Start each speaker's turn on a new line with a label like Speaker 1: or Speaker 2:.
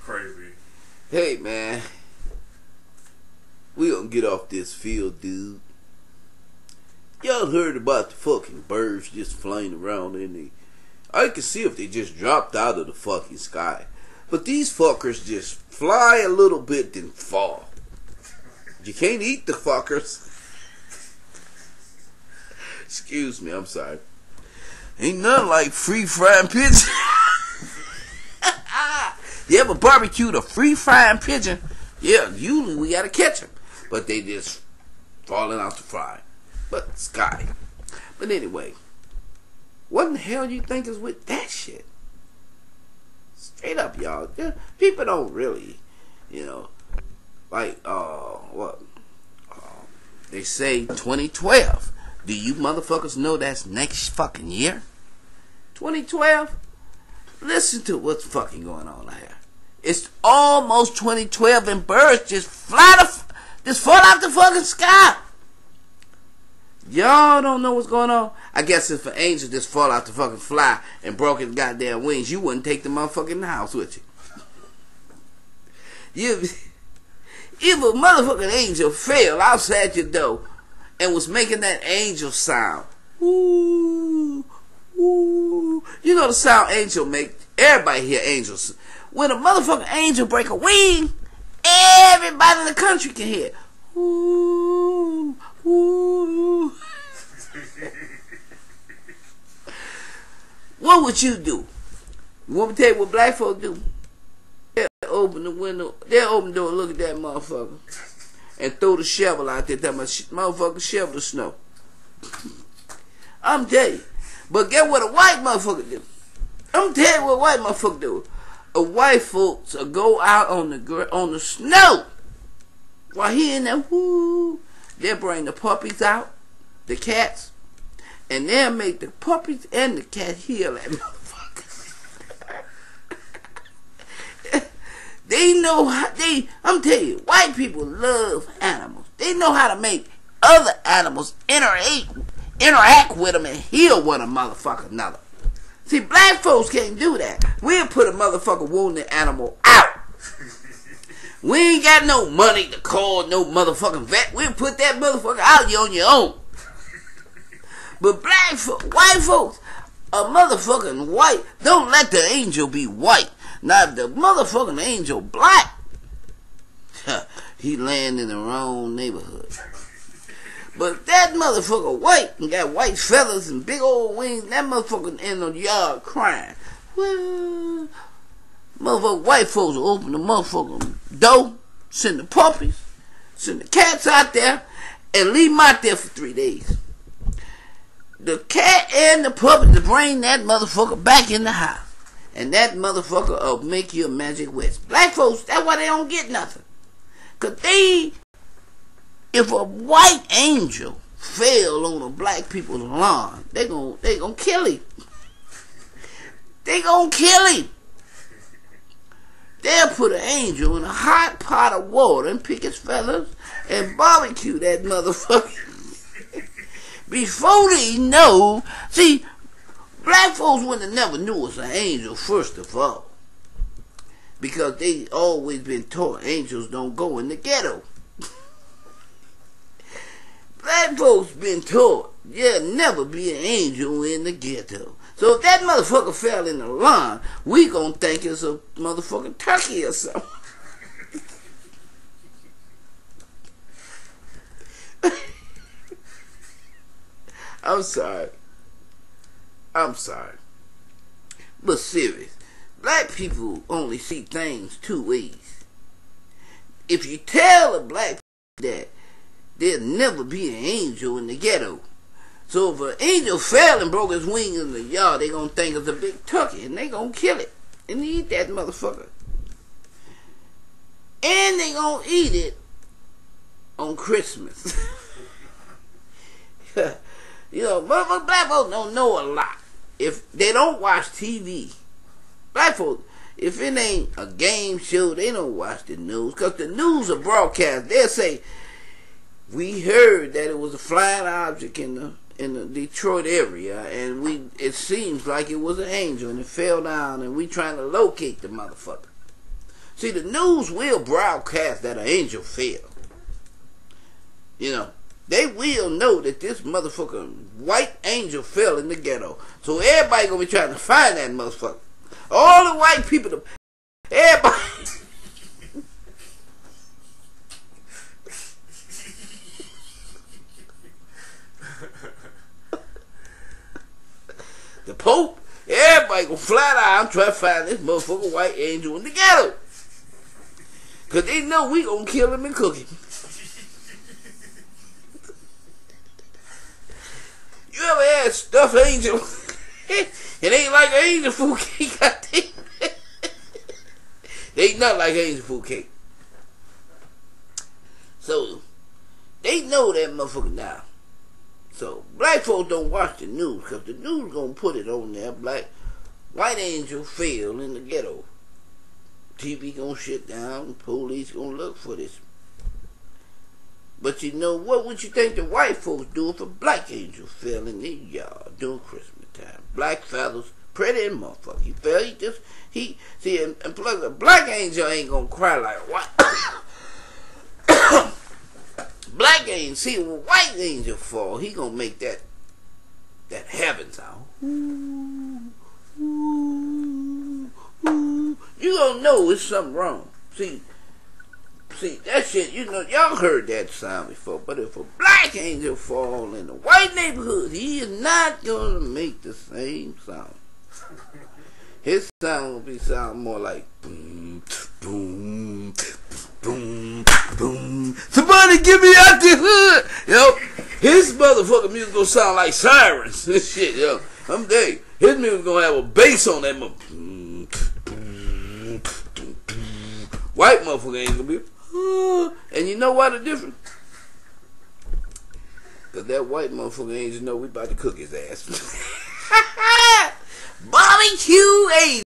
Speaker 1: crazy.
Speaker 2: Hey, man. We gonna get off this field, dude. Y'all heard about the fucking birds just flying around in the... I can see if they just dropped out of the fucking sky. But these fuckers just fly a little bit then fall. You can't eat the fuckers. Excuse me, I'm sorry. Ain't nothing like free frying pigeon. You ever barbecued a free frying pigeon? Yeah, usually we gotta catch them. But they just falling out the fry. But sky. But anyway, what in the hell do you think is with that shit? Straight up, y'all. People don't really, like, what? They say 2012. Do you motherfuckers know that's next fucking year? 2012? Listen to what's fucking going on here. It's almost 2012 and birds just fall out the fucking sky. Y'all don't know what's going on? I guess if an angel just fall out the fucking fly and broke his goddamn wings, you wouldn't take the motherfucking house with you. If a motherfucking angel fell outside your door and was making that angel sound, ooh, ooh, you know the sound angel make, everybody hear angels. When a motherfucking angel break a wing, everybody in the country can hear. Ooh, ooh. What would you do? You want me to tell you what black folks do? They'll open the window, they'll open the door and look at that motherfucker and throw the shovel out there, tell my motherfucker shovel the snow. I'm telling you. But get what a white motherfucker do. I'm telling you what a white motherfucker do. A white folks will go out on the snow while he in there, whoo, they'll bring the puppies out, the cats, and they'll make the puppies and the cat heal that motherfucker. They know how, I'm telling you, white people love animals. They know how to make other animals interact with them and heal one another. See, black folks can't do that. We'll put a motherfucker wounded animal out. We ain't got no money to call no motherfucking vet. We'll put that motherfucker out on your own. But white folks, a motherfucking white, don't let the angel be white. Now if the motherfucking angel black, he land in the wrong neighborhood. But if that motherfucker white and got white feathers and big old wings, that motherfucker in the yard crying. Well, motherfucker white folks will open the motherfucking door, send the puppies, send the cats out there, and leave them out there for 3 days. The cat and the puppy to bring that motherfucker back in the house. And that motherfucker will make you a magic wish. Black folks, that's why they don't get nothing. Cause if a white angel fell on a black people's lawn, they gonna kill him. They gonna kill him. They'll put an angel in a hot pot of water and pick his feathers and barbecue that motherfucker. Before they know, see, black folks wouldn't have never knew it was an angel, first of all. Because they always been taught angels don't go in the ghetto. Black folks been taught there'll never be an angel in the ghetto. So if that motherfucker fell in the lawn, we gonna think it's a motherfucking turkey or something. I'm sorry. But serious, black people only see things two ways. If you tell a black that there'll never be an angel in the ghetto, so if an angel fell and broke his wing in the yard, they gonna think it's a big turkey and they gonna kill it and eat that motherfucker. And they gonna eat it on Christmas. But black folks don't know a lot. If they don't watch TV, black folks, if it ain't a game show, they don't watch the news. Because the news are broadcast. They'll say, we heard that it was a flying object in the Detroit area, and it seems like it was an angel, and it fell down, and we trying to locate the motherfucker. See, the news will broadcast that an angel fell. You know, they will know that this motherfucking white angel fell in the ghetto. So everybody gonna be trying to find that motherfucker. All the white people, everybody. The Pope, everybody gonna fly out try to find this motherfucking white angel in the ghetto. Cause they know we gonna kill him and cook him. You ever had stuffed angel? It ain't like angel food cake, I think. They ain't nothing like angel food cake. So, they know that motherfucker now. So, black folks don't watch the news, because the news gonna put it on there. White angel fell in the ghetto. TV gonna shut down, police gonna look for this. But you know, what would you think the white folks do if a black angel fell in their yard during Christmas time? Black feathers, pretty motherfucker. He fell, see, and plus a black angel ain't gonna cry like white. Black angel, see, when a white angel fall, he gonna make that heaven sound. You gonna know it's something wrong. See, that shit, you know, y'all heard that sound before, but if a black angel fall in a white neighborhood, he is not gonna make the same sound. His sound will be sound more like boom, boom, boom, boom. Somebody get me out the hood! Yo, his motherfucking music gonna sound like sirens and shit, yo. I'm dead. His music gonna have a bass on that motherfucker. White motherfucker ain't gonna be, and you know why the difference? Cause that white motherfucker ain't just know we about to cook his ass. Barbecue angel.